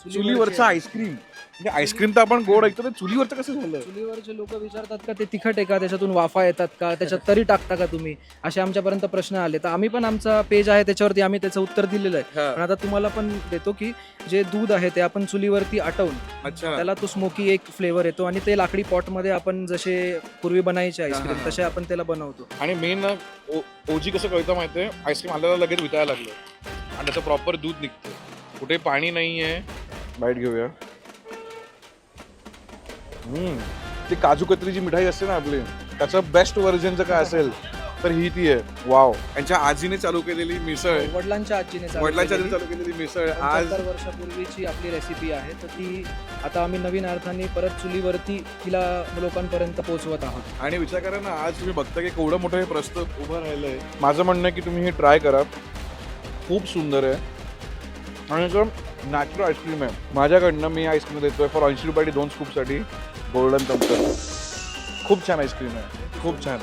चुलीवरचं आईस्क्रीम म्हणजे आईस्क्रीम तर आपण गोड ऐकतो, तर चुलीवरचं कसं झालं? चुलीवरचे लोक विचारतात का ते तिखट आहे का, त्याच्यातून वाफा येतात का, त्याच्यात तरी टाकता का तुम्ही, असे आमच्यापर्यंत प्रश्न आले. तर आम्ही पण आमचा पेज आहे त्याच्यावरती आम्ही त्याचं उत्तर दिलेलं आहे. हा. पण आता तुम्हाला पण देतो की जे दूध आहे ते आपण चुलीवरती आटवून अच्छा. त्याला तो स्मोकी एक फ्लेवर येतो आणि ते लाकडी पॉट मध्ये आपण जसे पूर्वी बनायचे आईस्क्रीम तसे आपण त्याला बनवतो. आणि मेन ओजी कसं कळतं माहितीये, आईस्क्रीम आल्याला लगेच विटायला लागलं आणि त्याचं प्रॉपर दूध निघतं, कुठे पाणी नाहीये. बाईट घेऊया. ती काजू कतरीची मिठाई असते ना आपली, त्याचं बेस्ट व्हर्जनचं काय असेल तर ही ती आहे. वाव. यांच्या आजीने चालू केलेली मिसळ, वडिलांच्या आजीने चालू वडिलांच्या आजीने केलेली चालू केलेली मिसळ आज 75 वर्षापूर्वीची आपली रेसिपी आहे. तर ती आता आम्ही नवीन अर्थाने परत चुलीवरती तिला लोकांपर्यंत पोहोचवत आहोत. आणि विचार करा ना, आज तुम्ही बघता की केवढं मोठं हे प्रस्तुत उभं राहिलंय. माझं म्हणणं आहे की तुम्ही हे ट्राय करा, खूप सुंदर आहे आणि नॅचरल आईस्क्रीम आहे. माझ्याकडनं मी आईस्क्रीम देतोय फॉर 80 रुपये 2 स्कूपसाठी गोल्डन थम्स अप. खूप छान आईस्क्रीम आहे, खूप छान.